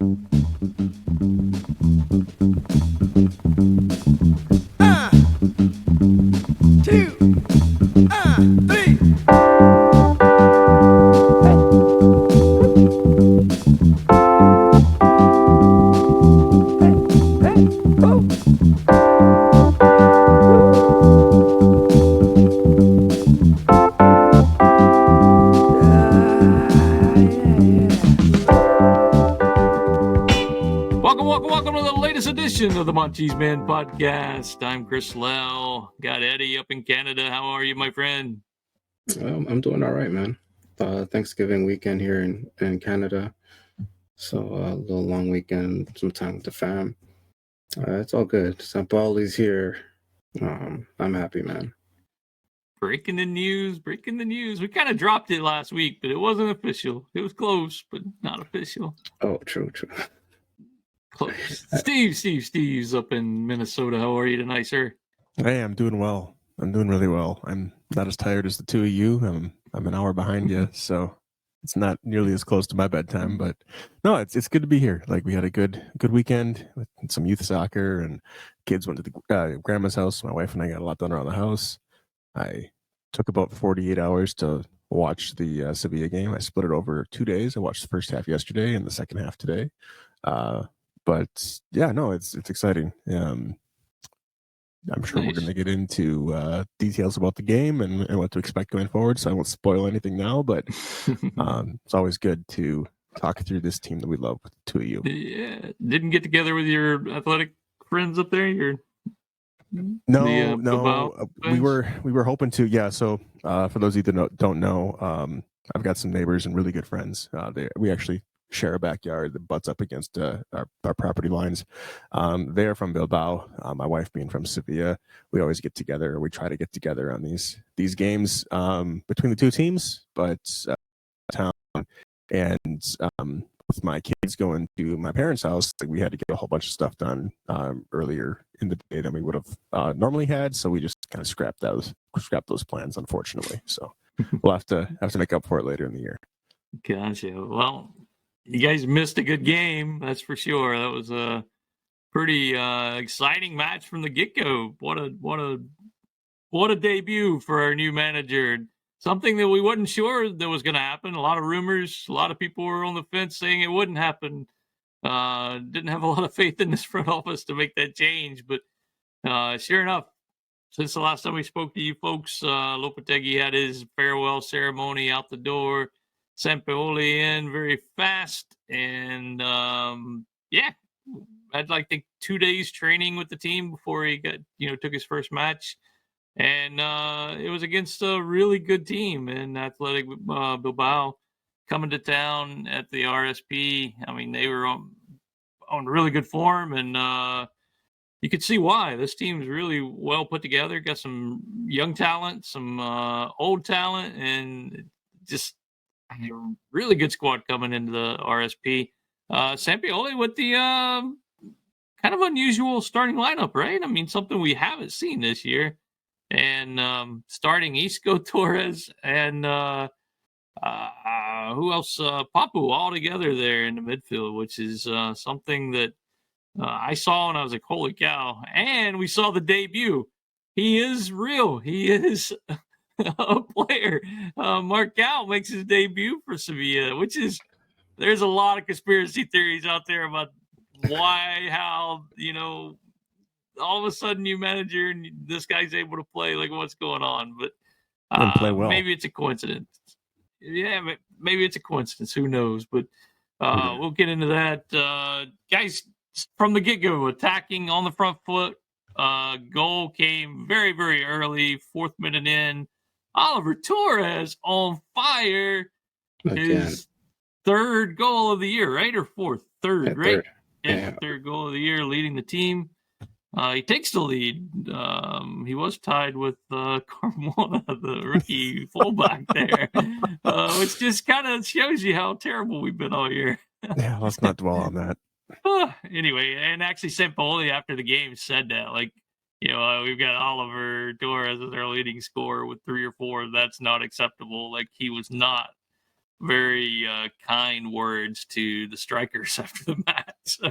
Two, three. Welcome to the latest edition of the Monty's Man podcast. I'm Chris Lau. Got Eddie up in Canada. How are you, my friend? I'm doing all right, man. Thanksgiving weekend here in Canada. So a little long weekend, some time with the fam. It's all good. Sampaoli's here. I'm happy, man. Breaking the news. We kind of dropped it last week, but it wasn't official. It was close, but not official. Oh, true. Close. Steve's up in Minnesota. How are you tonight, sir? Hey, I'm doing well. I'm doing really well. I'm not as tired as the two of you. I'm an hour behind you, so it's not nearly as close to my bedtime. But no, it's good to be here. Like, we had a good weekend with some youth soccer, and kids went to the grandma's house. My wife and I got a lot done around the house. I took about 48 hours to watch the Sevilla game. I split it over 2 days. I watched the first half yesterday and the second half today. But yeah, no, it's exciting. I'm sure We're going to get into details about the game and what to expect going forward, so I won't spoil anything now, but it's always good to talk through this team that we love with the two of you. Yeah. Didn't get together with your athletic friends up there? No. We were hoping to. Yeah. So for those of you that don't know, I've got some neighbors and really good friends. We actually share a backyard that butts up against our property lines. They are from Bilbao. My wife being from Sevilla. We always get together. We try to get together on these games between the two teams, but town and with my kids going to my parents' house, we had to get a whole bunch of stuff done earlier in the day than we would have normally had. So we just kind of scrapped those plans, unfortunately. So we'll have to make up for it later in the year. Gotcha. Well, you guys missed a good game, that's for sure. That was a pretty exciting match from the get-go. What a debut for our new manager. Something that we wasn't sure that was going to happen. A lot of rumors. A lot of people were on the fence saying it wouldn't happen. Didn't have a lot of faith in this front office to make that change. But sure enough, since the last time we spoke to you folks, Lopetegui had his farewell ceremony out the door. Sampaoli in very fast. And had like 2 days training with the team before he took his first match. And it was against a really good team in Athletic Bilbao coming to town at the RSP. I mean, they were on really good form, and you could see why. This team's really well put together. Got some young talent, some old talent, and just a really good squad coming into the RSP. Sampaoli with the kind of unusual starting lineup, right? I mean, something we haven't seen this year. And starting Isco, Torres, and who else? Papu, all together there in the midfield, which is something that I saw and I was like, holy cow. And we saw the debut. He is real. He is a player. Marcao makes his debut for Sevilla, which is, there's a lot of conspiracy theories out there about why, how, all of a sudden you manager and this guy's able to play, like what's going on, but play well. Maybe it's a coincidence. Yeah, maybe it's a coincidence. Who knows? But we'll get into that. Guys, from the get-go, attacking on the front foot. Goal came very, very early, 4th minute in. Oliver Torres on fire. Again. His 3rd goal of the year, right? Or 4th? 3rd, right? Third. Yeah. 3rd goal of the year, leading the team. He takes the lead. He was tied with Carmona, the rookie fullback there, which just kind of shows you how terrible we've been all year. Yeah, let's not dwell on that. Anyway, and actually Sampaoli after the game said that, like, we've got Oliver Torres as our leading scorer with 3 or 4. That's not acceptable. Like, he was not very kind words to the strikers after the match. So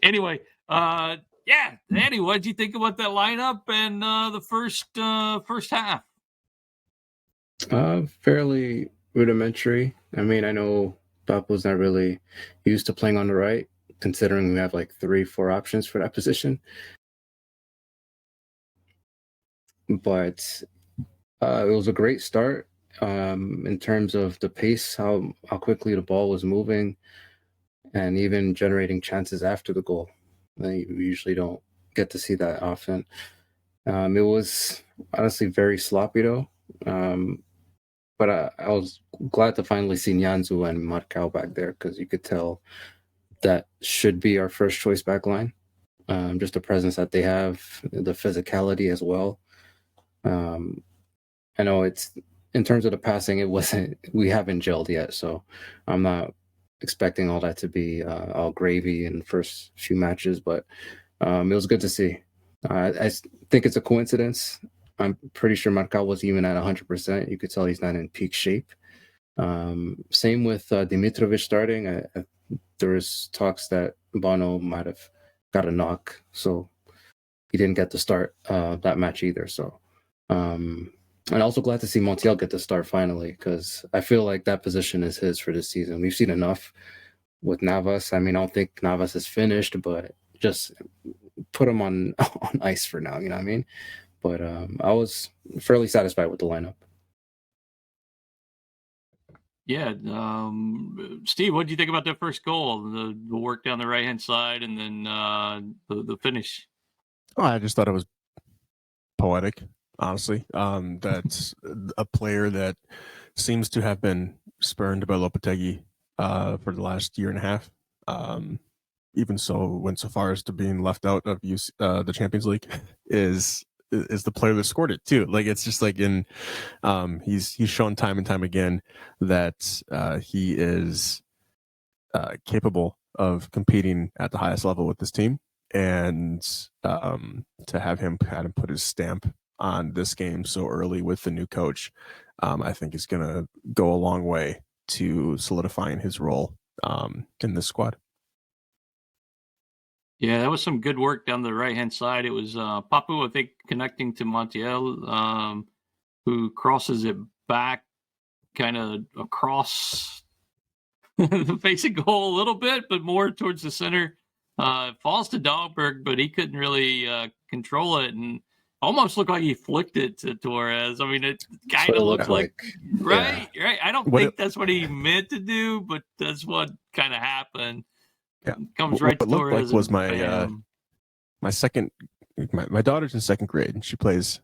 anyway, yeah, Andy, what did you think about that lineup and the first half? Fairly rudimentary. I mean, I know Papo's not really used to playing on the right, considering we have like 3-4 options for that position. But it was a great start in terms of the pace, how quickly the ball was moving, and even generating chances after the goal. We usually don't get to see that often. It was honestly very sloppy though. But I was glad to finally see Nyanzu and Marcao back there, because you could tell that should be our first choice back line. Just the presence that they have, the physicality as well. I know it's, in terms of the passing, we haven't gelled yet, so I'm not expecting all that to be all gravy in the first few matches, but it was good to see. I think it's a coincidence. I'm pretty sure Marcao was even at 100%. You could tell he's not in peak shape. Same with Dimitrovic starting. There was talks that Bono might have got a knock, so he didn't get to start that match either. So, and also glad to see Montiel get to start finally, because I feel like that position is his for this season. We've seen enough with Navas. I mean, I don't think Navas is finished, but just put him on ice for now. You know what I mean? But I was fairly satisfied with the lineup. Yeah, Steve, what do you think about that first goal? The work down the right hand side, and then the finish. Oh, I just thought it was poetic, honestly. That's a player that seems to have been spurned by Lopetegui for the last year and a half. Even so, went so far as to being left out of the Champions League is the player that scored it too. Like, it's just like he's shown time and time again that he is capable of competing at the highest level with this team, and to have him put his stamp on this game so early with the new coach, I think is going to go a long way to solidifying his role in this squad. Yeah, that was some good work down the right-hand side. It was Papu, I think, connecting to Montiel, who crosses it back kind of across the facing goal a little bit, but more towards the center. Falls to Dahlberg, but he couldn't really control it, and almost looked like he flicked it to Torres. I mean, it kind of looked like right. I don't think that's what he meant to do, but that's what kind of happened. Yeah, comes right to Torres. Like was my second. My daughter's in second grade, and she plays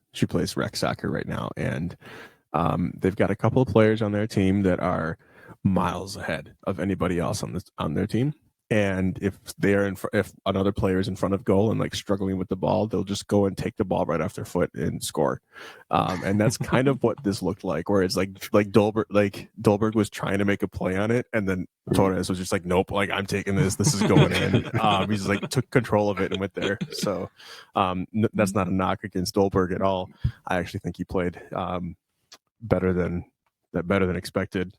rec soccer right now, and they've got a couple of players on their team that are miles ahead of anybody else on their team. And if if another player is in front of goal and like struggling with the ball, they'll just go and take the ball right off their foot and score. And that's kind of what this looked like, where it's like Dolberg was trying to make a play on it, and then Torres was just like, nope, like, I'm taking this. This is going in. He just like took control of it and went there. So that's not a knock against Dolberg at all. I actually think he played better than expected.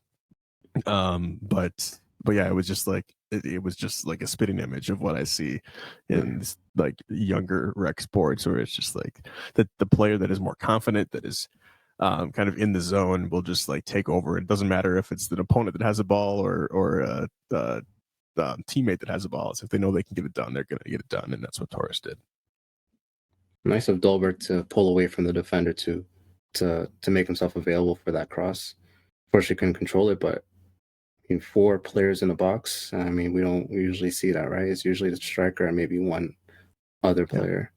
But yeah, it was just like it was just like a spitting image of what I see in like younger rec sports, where it's just like the player that is more confident, that is kind of in the zone, will just like take over. It doesn't matter if it's the opponent that has a ball or the teammate that has a ball. So if they know they can get it done, they're going to get it done, and that's what Torres did. Nice of Dolberg to pull away from the defender to make himself available for that cross. Of course, he couldn't control it, but 4 players in the box. I mean, we don't usually see that, right? It's usually the striker and maybe one other player.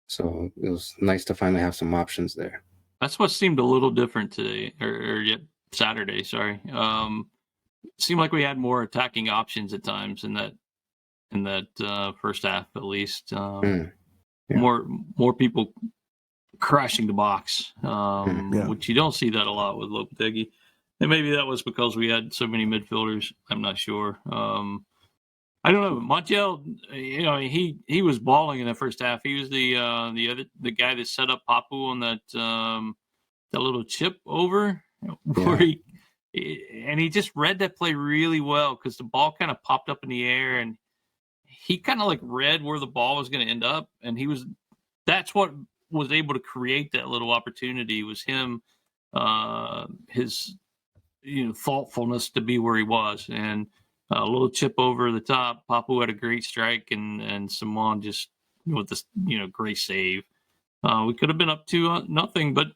So it was nice to finally have some options there. That's what seemed a little different today, or Saturday. Sorry, it seemed like we had more attacking options at times in that first half, at least. More people crashing the box, which you don't see that a lot with Lopetegui. And maybe that was because we had so many midfielders. I'm not sure. I don't know. Montiel, he was balling in the first half. He was the guy that set up Papu on that little chip over, where And he just read that play really well because the ball kind of popped up in the air, and he kind of like read where the ball was going to end up, and that's what was able to create that little opportunity was him, his thoughtfulness to be where he was, and a little chip over the top. Papu had a great strike, and Simon just with this great save. We could have been up 2-0, but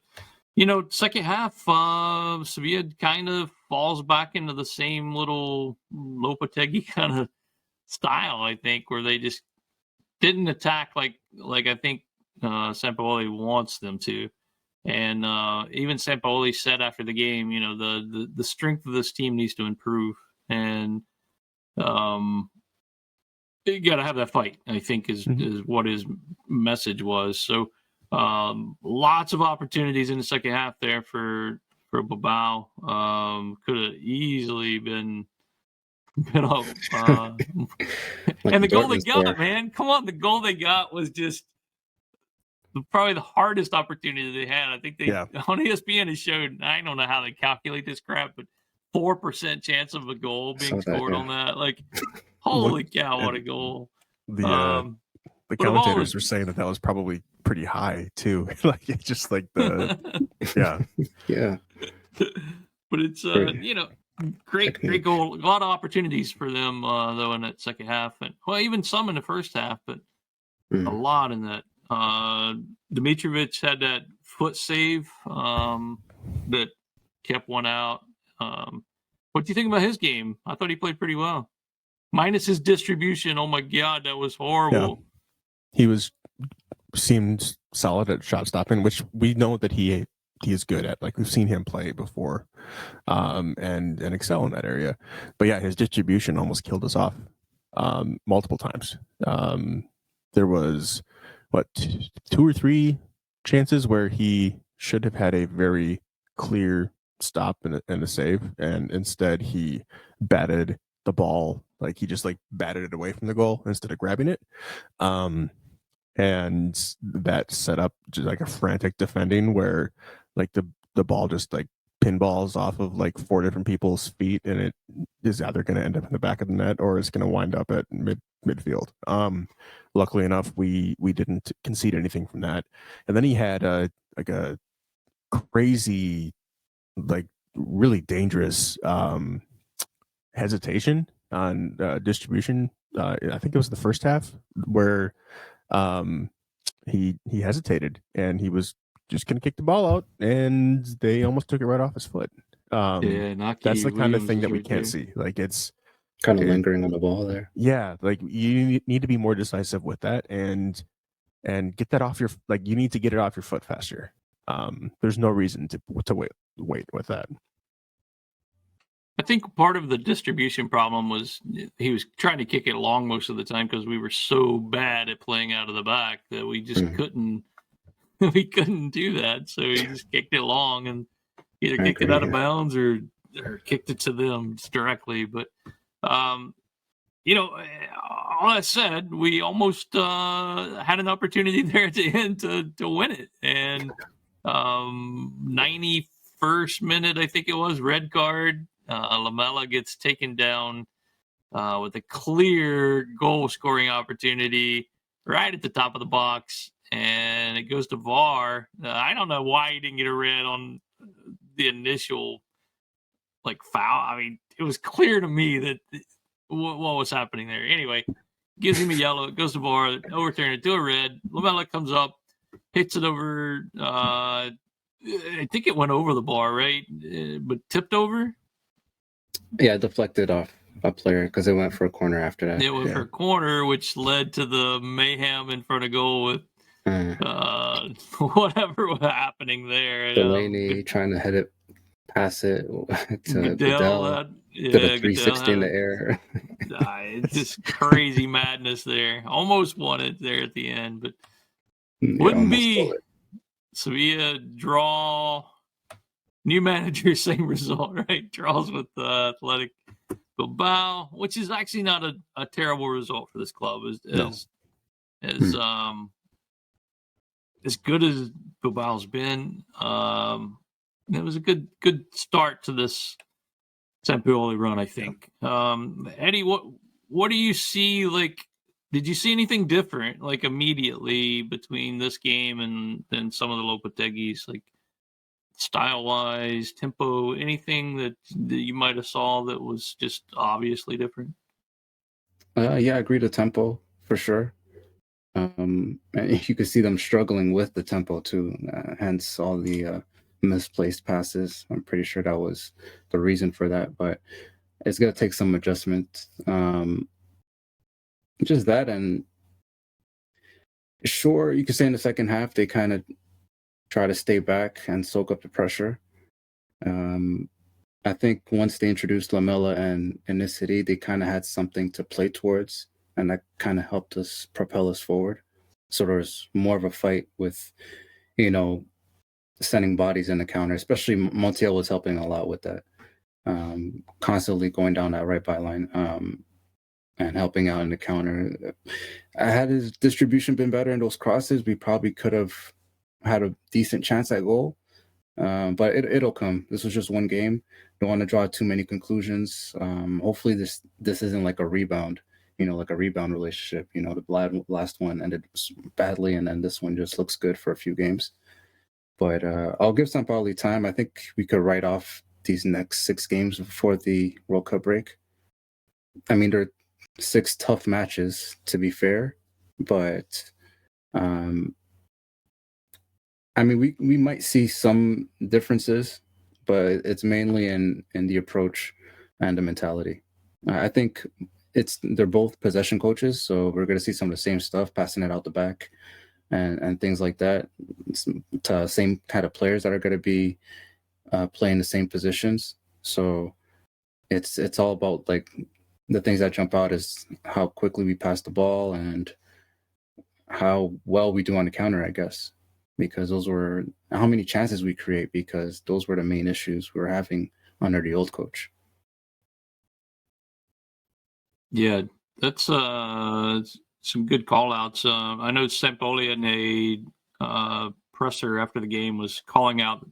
second half, Sevilla kind of falls back into the same little Lopetegui kind of style, I think, where they just didn't attack like I think Sampaoli wants them to. And even Sampaoli said after the game, the strength of this team needs to improve, and you got to have that fight, I think, is what his message was. So lots of opportunities in the second half there for Bilbao. Could have easily been up. And the goal they got, man, come on, the goal they got was just probably the hardest opportunity they had. I think on ESPN it showed, I don't know how they calculate this crap, but 4% chance of a goal being scored on that. Like, holy cow, what a goal. The commentators were saying that was probably pretty high too. Like, it's just like yeah. But it's great goal. A lot of opportunities for them though in that second half, and even some in the first half, but a lot in that. Dimitrovic had that foot save that kept one out. What do you think about his game? I thought he played pretty well, minus his distribution. Oh my God, that was horrible. Yeah. He seemed solid at shot stopping, which we know that he is good at. Like, we've seen him play before, and excel in that area. But yeah, his distribution almost killed us off multiple times. There was 2 or 3 chances where he should have had a very clear stop and a save, and instead he batted the ball, like he just batted it away from the goal instead of grabbing it, and that set up just like a frantic defending where like the ball just like pinballs off of like 4 different people's feet, and it is either going to end up in the back of the net or it's going to wind up at midfield. Luckily enough, we didn't concede anything from that. And then he had a crazy, like really dangerous hesitation on distribution. I think it was the first half where he hesitated and he was just going to kick the ball out, and they almost took it right off his foot. That's the kind of thing that we can't see. Like, it's kind of lingering on the ball there. Yeah, like you need to be more decisive with that and get that off your, like, you need to get it off your foot faster. There's no reason to wait with that. I think part of the distribution problem was he was trying to kick it long most of the time because we were so bad at playing out of the back that we just couldn't do that. So he just kicked it long and either kicked it out of bounds or kicked it to them directly. But all that said, we almost had an opportunity there at the end to win it. And 91st minute, I think it was, red card. Lamela gets taken down with a clear goal-scoring opportunity right at the top of the box, and it goes to VAR. I don't know why he didn't get a red on the initial foul. I mean, it was clear to me that what was happening there. Anyway, gives him a yellow. It goes to VAR, overturn it to a red. Lamela comes up, hits it over. I think it went over the bar, right? But tipped over. Yeah, deflected off a player because it went for a corner after that. It went for a corner, which led to the mayhem in front of goal with whatever was happening there. Delaney trying to pass it to Goodell. Did a 360 in the air. It's just crazy madness there. Almost won it there at the end, but wouldn't be. Sevilla draw. New manager, same result, right? Draws with Athletic Bilbao, which is actually not a terrible result for this club. As good as Bilbao's been, it was a good start to this Sampaoli run, I think. Eddie, what do you see? Like, did you see anything different, like immediately between this game and then some of the Lopetegui's, like style-wise, tempo, anything that you might have saw that was just obviously different? Yeah, I agree to tempo for sure. And you could see them struggling with the tempo too, hence all the misplaced passes. I'm pretty sure that was the reason for that, but it's going to take some adjustment. Just that, and sure, you could say in the second half they kind of try to stay back and soak up the pressure. I think once they introduced Lamela and Nicity, they kind of had something to play towards, and that kind of helped us propel us forward. So there was more of a fight with, sending bodies in the counter, especially Montiel was helping a lot with that, constantly going down that right byline and helping out in the counter. Had his distribution been better in those crosses, we probably could have had a decent chance at goal. But it'll come. This was just one game. Don't want to draw too many conclusions. Hopefully this isn't like a rebound, like a rebound relationship. The last one ended badly, and then this one just looks good for a few games. But I'll give Sampaoli time. I think we could write off these next 6 games before the World Cup break. I mean, they're 6 tough matches, to be fair, but I mean, we might see some differences, but it's mainly in the approach and the mentality. I think they're both possession coaches, so we're going to see some of the same stuff, passing it out the back and things like that. Same kind of players that are going to be playing the same positions. So it's all about, like, the things that jump out is how quickly we pass the ball and how well we do on the counter, I guess. Because those were how many chances we create, because those were the main issues we were having under the old coach. Yeah, that's some good call outs. I know Sampaoli in a presser after the game was calling out.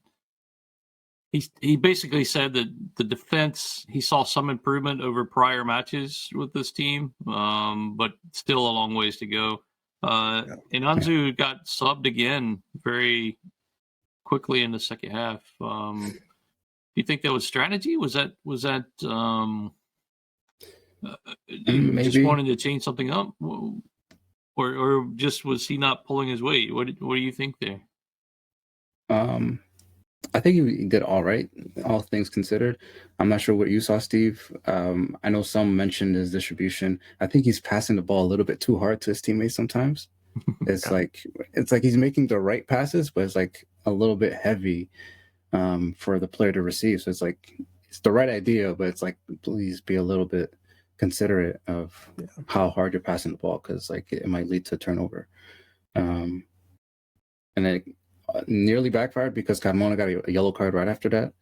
He basically said that the defense, he saw some improvement over prior matches with this team, but still a long ways to go. Inanzu got subbed again very quickly in the second half. Do you think that was strategy? Was that Maybe. just wanting to change something up, or just was he not pulling his weight? What do you think there? I think he did all right, all things considered. I'm not sure what you saw, Steve. I know some mentioned his distribution. I think he's passing the ball a little bit too hard to his teammates sometimes. It's like he's making the right passes, but it's like a little bit heavy for the player to receive. So it's the right idea, but it's like, please be a little bit considerate of how hard you're passing the ball, because it might lead to turnover. And it nearly backfired because Carmona got a yellow card right after that.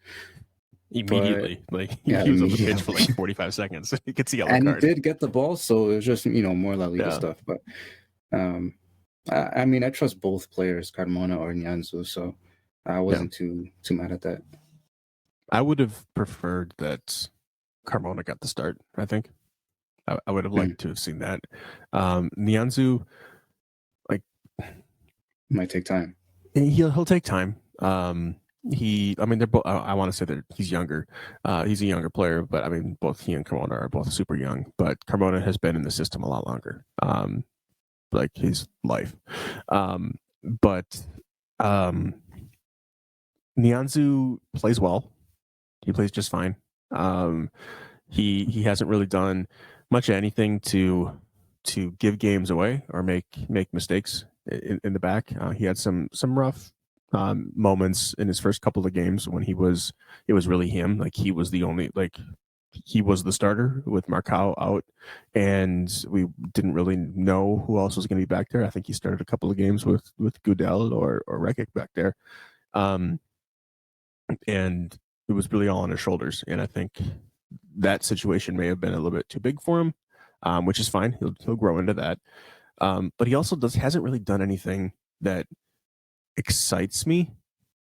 Immediately. He was on the pitch for 45 seconds. He gets a yellow card. And he did get the ball, so it was just, more La Liga stuff. But I mean, I trust both players, Carmona or Nyanzu, so I wasn't too mad at that. I would have preferred that Carmona got the start, I think. I would have liked to have seen that. Nyanzu, might take time. He'll take time. They're both. I want to say that he's younger. He's a younger player, but I mean, both he and Carmona are both super young. But Carmona has been in the system a lot longer, like his life. But Nyanzu plays well. He plays just fine. He hasn't really done much of anything to give games away or make mistakes in the back. He had some rough moments in his first couple of games when it was really him. Like he was he was the starter with Marcao out, and we didn't really know who else was going to be back there. I think he started a couple of games with Gudel or Rekic back there, and it was really all on his shoulders. And I think that situation may have been a little bit too big for him, which is fine. He'll grow into that. But he also hasn't really done anything that excites me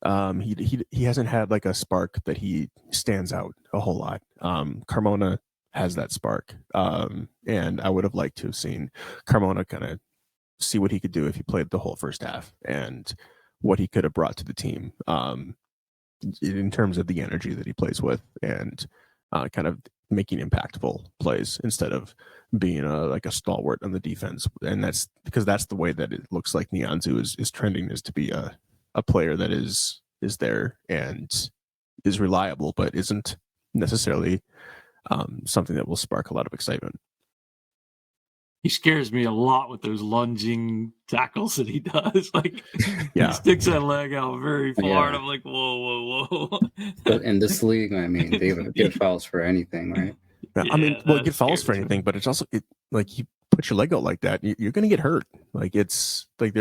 He hasn't had like a spark that he stands out a whole lot. Carmona has that spark, and I would have liked to have seen Carmona kind of see what he could do if he played the whole first half and what he could have brought to the team in terms of the energy that he plays with and kind of making impactful plays instead of being like a stalwart on the defense. And that's because that's the way that it looks like Nianzou is trending, is to be a player that is there and is reliable, but isn't necessarily something that will spark a lot of excitement. He scares me a lot with those lunging tackles that he does. Like, Yeah. he sticks that leg out very far, Yeah. and I'm like, whoa. But in this league, I mean, they get fouls for anything, right? Yeah, I mean, Yeah, well, that get fouls for scares me. anything, but it's also like you put your leg out like that, you're going to get hurt. Like it's like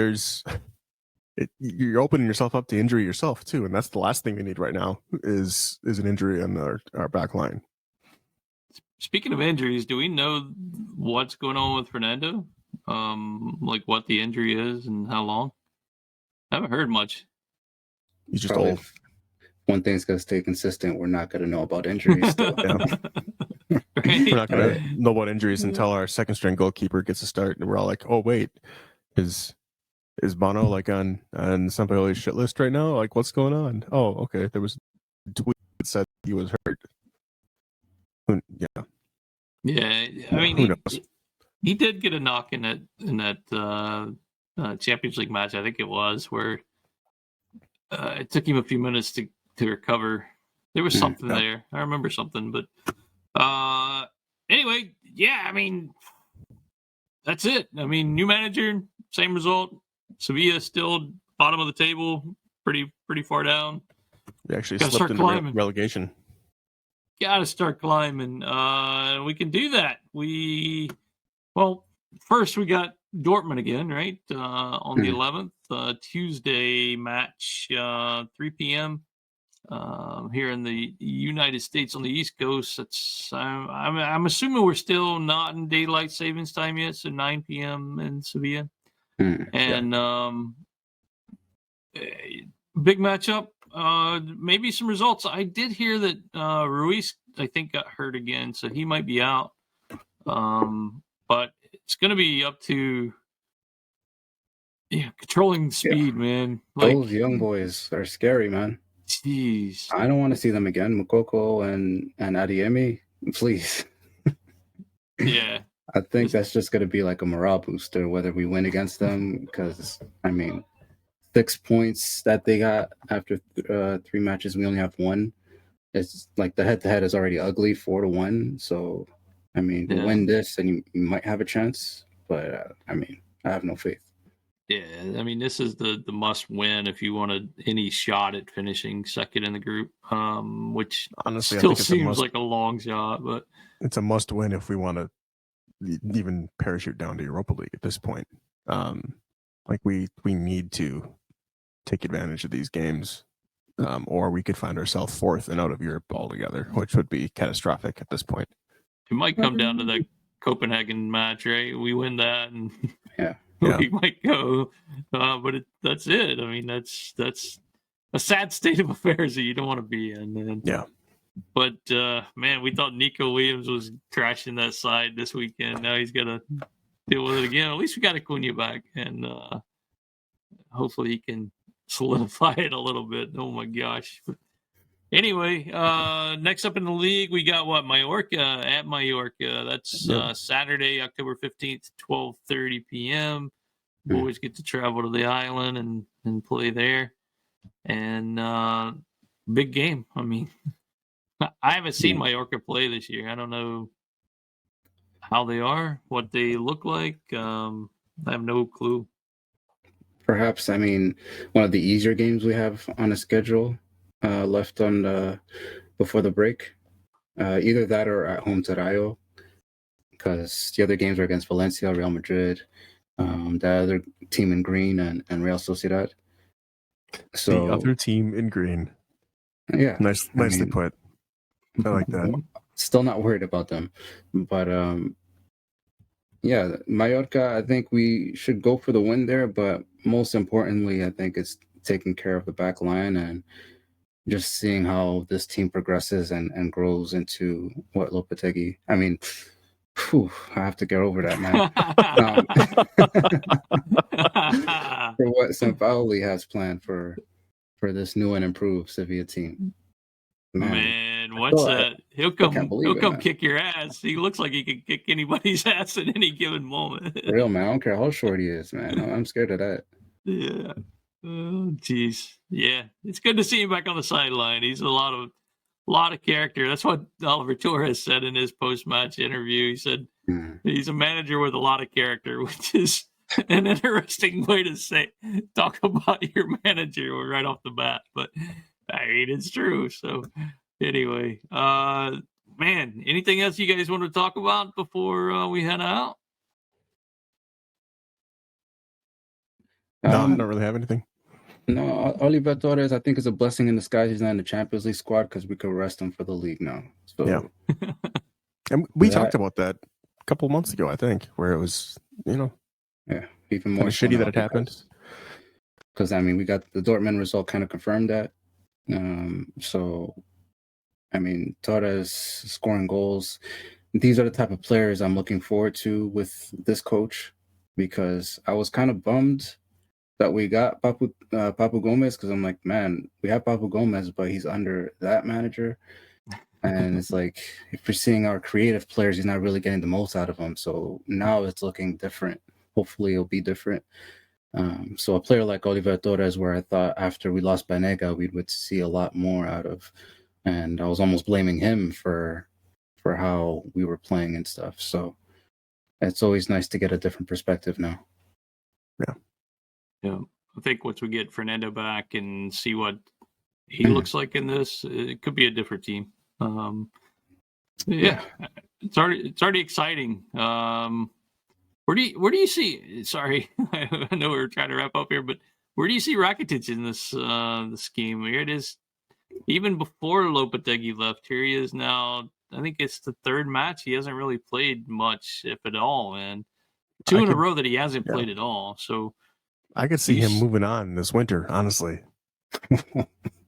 you're opening yourself up to injury yourself too, and that's the last thing we need right now is an injury on our back line. Speaking of injuries, do we know what's going on with Fernando? Like what the injury is and how long? I haven't heard much. He's just Probably old. if one thing's going to stay consistent, we're not going to know about injuries still. Right? We're not going to know about injuries until our second string goalkeeper gets a start, and we're all like, "Oh wait, is Bono like on Sampaoli's shit list right now? Like, what's going on? Oh, okay, there was a tweet that said he was hurt." Yeah. Yeah, I Who mean, knows? he did get a knock in that Champions League match, I think it was, where it took him a few minutes to recover. There was something there. I remember something, but anyway, yeah, I mean, that's it. I mean, new manager, same result. Sevilla still bottom of the table, pretty far down. We actually Gotta slipped start into climbing. relegation. Gotta start climbing. We can do that. First we got Dortmund again, right? On the 11th, Tuesday match, 3 p.m. Here in the United States on the East Coast. I'm assuming we're still not in daylight savings time yet, so 9 p.m. in Sevilla. And big matchup. Maybe some results. I did hear that Ruiz, I think, got hurt again, so he might be out. But it's going to be up to controlling speed, man. Like, those young boys are scary, man. Jeez. I don't want to see them again. Mukoko and Adiemi, please. Yeah. I think that's just going to be like a morale booster, whether we win against them, because, I mean, 6 points that they got after 3 matches, we only have 1. It's like the head-to-head is already ugly, 4-1. So, I mean, we win this and you might have a chance, but, I mean, I have no faith. Yeah, I mean, this is the must win if you wanted any shot at finishing second in the group, which honestly still seems like a long shot, but it's a must win if we want to even parachute down to Europa League at this point. Like we need to take advantage of these games, or we could find ourselves fourth and out of Europe altogether, which would be catastrophic at this point. It might come down to that Copenhagen match, right? We win that, and we might go. But that's it. I mean, that's a sad state of affairs that you don't want to be in. And, But man, we thought Nico Williams was trashing that side this weekend. Now he's got to deal with it again. At least we got Acuna back, and hopefully he can solidify it a little bit. Oh my gosh. Anyway, next up in the league, we got Mallorca at Mallorca. That's Saturday, October 15th, 12:30 p.m. Boys get to travel to the island and play there. And big game. I mean, I haven't seen Mallorca play this year. I don't know how they are, what they look like. I have no clue. Perhaps, I mean, one of the easier games we have on the schedule left on before the break. Either that or at home to Rayo, because the other games are against Valencia, Real Madrid, the other team in green, and Real Sociedad. So the other team in green. Yeah. Nicely put. I like that. Still not worried about them. But Mallorca, I think we should go for the win there, but most importantly, I think it's taking care of the back line and just seeing how this team progresses and grows into what Lopetegui. I mean, I have to get over that, man. For what Sampaoli has planned for this new and improved Sevilla team. Man, what's that? He'll come man. kick your ass. He looks like he can kick anybody's ass at any given moment. For real, man. I don't care how short he is, man. I'm scared of that. Yeah. Oh, jeez. Yeah, it's good to see him back on the sideline. He's a lot of character. That's what Oliver Torres said in his post-match interview. He said he's a manager with a lot of character, which is an interesting way to talk about your manager right off the bat. But I mean, it's true. So anyway, man, anything else you guys want to talk about before we head out? No, I don't really have anything. No, Oliver Torres, I think, is a blessing in disguise. He's not in the Champions League squad because we could rest him for the league now. So, yeah. And we talked about that a couple of months ago, I think, where it was, even more shitty that it happened. Because, I mean, we got the Dortmund result kind of confirmed that. So, I mean, Torres scoring goals. These are the type of players I'm looking forward to with this coach, because I was kind of bummed that we got Papu Gomez, because I'm like, man, we have Papu Gomez, but he's under that manager. And it's like, if we're seeing our creative players, he's not really getting the most out of them. So now it's looking different. Hopefully it'll be different. So a player like Oliver Torres, where I thought after we lost Banega, we would see a lot more out of. And I was almost blaming him for how we were playing and stuff. So it's always nice to get a different perspective now. Yeah, I think once we get Fernando back and see what he looks like in this, it could be a different team. It's already exciting. Where do you see? Sorry, I know we're trying to wrap up here, but where do you see Rakitic in this scheme? Here it is. Even before Lopetegui left, here he is now. I think it's the third match. He hasn't really played much, if at all, man. Two in a row that he hasn't played at all. So I could see him moving on this winter, honestly.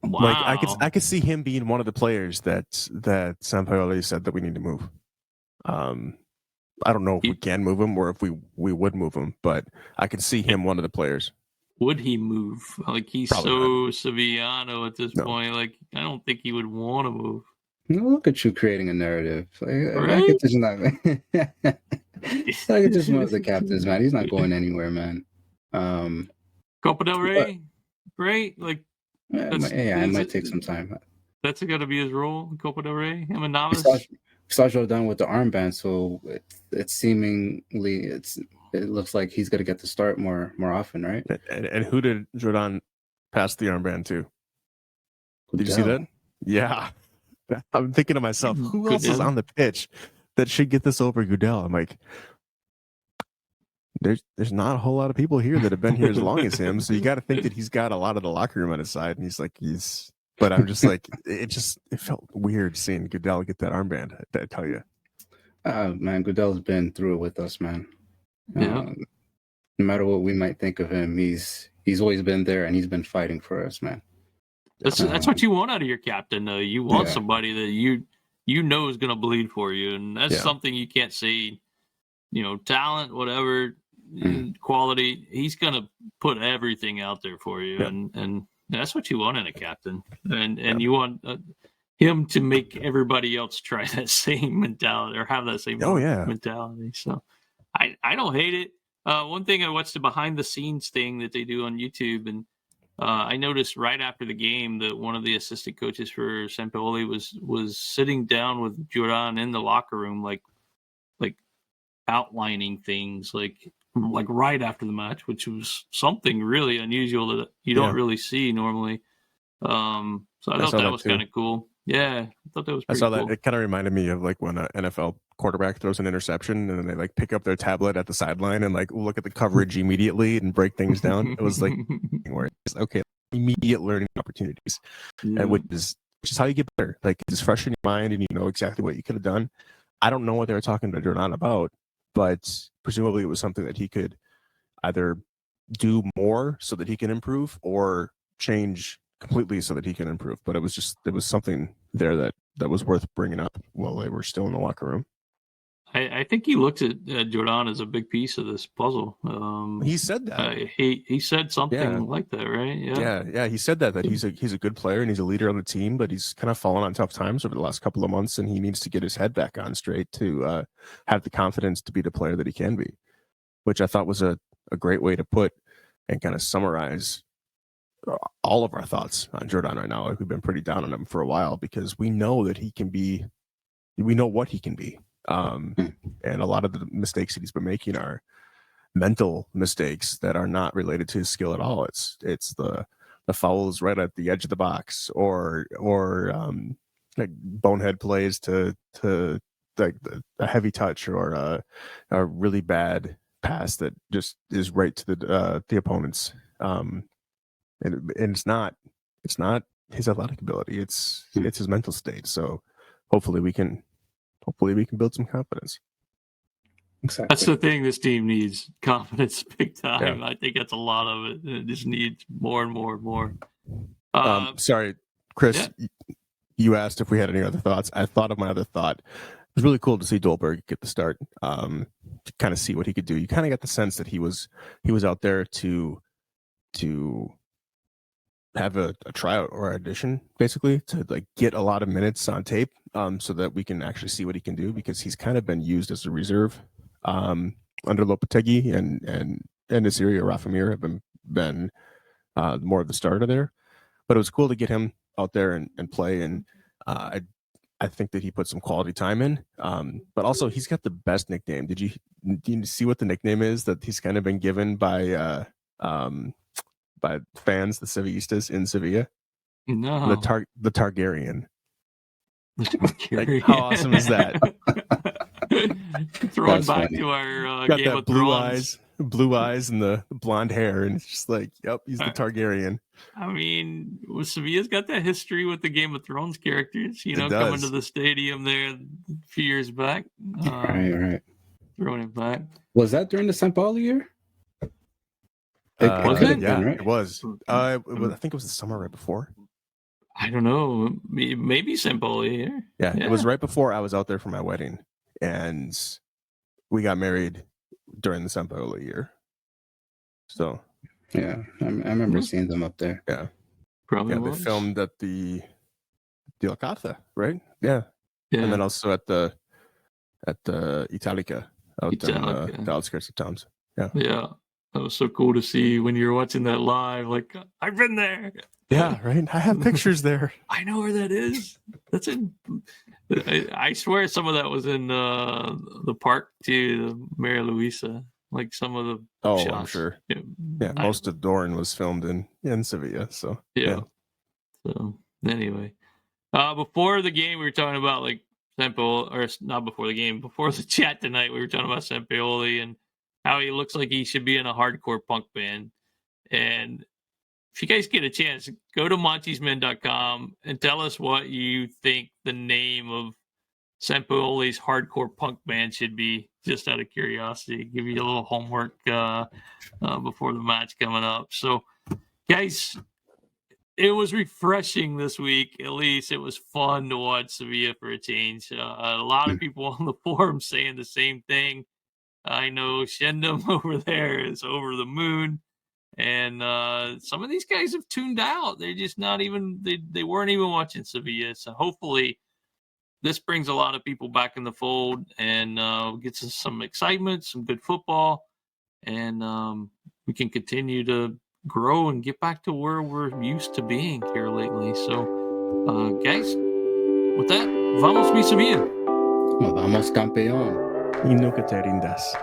Wow. Like I could see him being one of the players that Sampaoli said that we need to move. I don't know if we can move him or if we would move him, but I could see him one of the players. Would he move? Like, he's probably so Sevillano at this point. Like, I don't think he would want to move. No, look at you creating a narrative. Right? Rakitic is not. Rakitic just one of the captains, man. He's not going anywhere, man. Copa del Rey, right? Like, it might take some time. That's got to be his role, Copa del Rey. I'm a novice. We saw Jordan with the armband, so it's seemingly it looks like he's going to get the start more often, right? And who did Jordan pass the armband to? Did you see that? Yeah. I'm thinking to myself, who else is on the pitch that should get this over Goodell? I'm like, there's not a whole lot of people here that have been here as long as him. So you got to think that he's got a lot of the locker room on his side. And but I'm just like, it felt weird seeing Goodell get that armband. I tell you. Man, Goodell's been through it with us, man. Yeah. No matter what we might think of him, he's always been there and he's been fighting for us, man. That's what you want out of your captain, though. You want somebody that you know is going to bleed for you, and that's something you can't say. Talent, whatever, quality. He's going to put everything out there for you, and that's what you want in a captain. And you want him to make everybody else try that same mentality or have that same mentality. So I don't hate it. One thing, I watched the behind the scenes thing that they do on YouTube, and I noticed right after the game that one of the assistant coaches for Sampaoli was sitting down with Jordan in the locker room, like outlining things, like right after the match, which was something really unusual that you don't really see normally. So I thought that was kind of cool. Yeah, I thought that was pretty cool. That. It kind of reminded me of like when an NFL quarterback throws an interception and then they like pick up their tablet at the sideline and like look at the coverage immediately and break things down. It was like where it's okay, immediate learning opportunities, and which is how you get better. Like, it's fresh in your mind and you know exactly what you could have done. I don't know what they were talking to Jordan about, but presumably it was something that he could either do more so that he can improve, or change completely so that he can improve. But it was something there that was worth bringing up while they were still in the locker room. I think he looks at Jordan as a big piece of this puzzle. He said that. He said something like that, right? Yeah. He said that he's a good player and he's a leader on the team, but he's kind of fallen on tough times over the last couple of months, and he needs to get his head back on straight to have the confidence to be the player that he can be, which I thought was a great way to put and kind of summarize all of our thoughts on Jordan right now. Like, we've been pretty down on him for a while because we know that we know what he can be. And a lot of the mistakes that he's been making are mental mistakes that are not related to his skill at all. It's the fouls right at the edge of the box, or like bonehead plays to like a heavy touch, or a really bad pass that just is right to the opponent's. And it's not his athletic ability. It's his mental state. So hopefully we can build some confidence. Exactly. That's the thing this team needs, confidence big time. Yeah. I think that's a lot of it. It just needs more and more and more. Sorry, Chris, you asked if we had any other thoughts. I thought of my other thought. It was really cool to see Dolberg get the start, to kind of see what he could do. You kind of got the sense that he was out there to have a tryout or audition, basically, to like get a lot of minutes on tape, so that we can actually see what he can do, because he's kind of been used as a reserve under Lopetegui, and Nasiri or Rafamir have been more of the starter there. But it was cool to get him out there and play, and I think that he put some quality time in. But also, he's got the best nickname. Did you see what the nickname is that he's kind of been given by fans, the Sevillistas in Sevilla? No. The Targaryen. Like, how awesome is that? Throwing That's back funny. to our Got Game that of blue Thrones. eyes and the blonde hair, and it's just like, yep, he's the Targaryen. I mean, Sevilla's got that history with the Game of Thrones characters, It coming does. to the stadium there a few years back. Right. Throwing it back. Was that during the Sampaoli year? Was could have it? been, right? It was. I think it was the summer right before. I don't know. Maybe Sampaoli here. Yeah, it was right before I was out there for my wedding, and we got married during the Sampaoli year. So Yeah, I remember seeing them up there. yeah, Probably they was. filmed at the Alcatha, right? Yeah, Yeah. and then also at the Italica out in the outskirts of towns. Yeah. That was so cool to see when you're watching that live. Like, I've been there. Yeah, right. I have pictures there. I know where that is. That's in. I swear some of that was in the park too, Maria Luisa. Like some of the shots. I'm sure. Yeah, most of Doran was filmed in Sevilla. So yeah. So anyway, before the game, we were talking about like Sampaoli, or not before the game, before the chat tonight, we were talking about Sampaoli and how he looks like he should be in a hardcore punk band. And if you guys get a chance, go to montysmen.com and tell us what you think the name of Sampaoli's hardcore punk band should be, just out of curiosity. Give you a little homework before the match coming up. So, guys, it was refreshing this week. At least it was fun to watch Sevilla for a change. A lot of people on the forum saying the same thing. I know Shendam over there is over the moon. And some of these guys have tuned out. They're just not even, they weren't even watching Sevilla. So hopefully this brings a lot of people back in the fold and gets us some excitement, some good football. And we can continue to grow and get back to where we're used to being here lately. So, guys, with that, vamos mi Sevilla. Vamos campeón. Y nunca te rindas.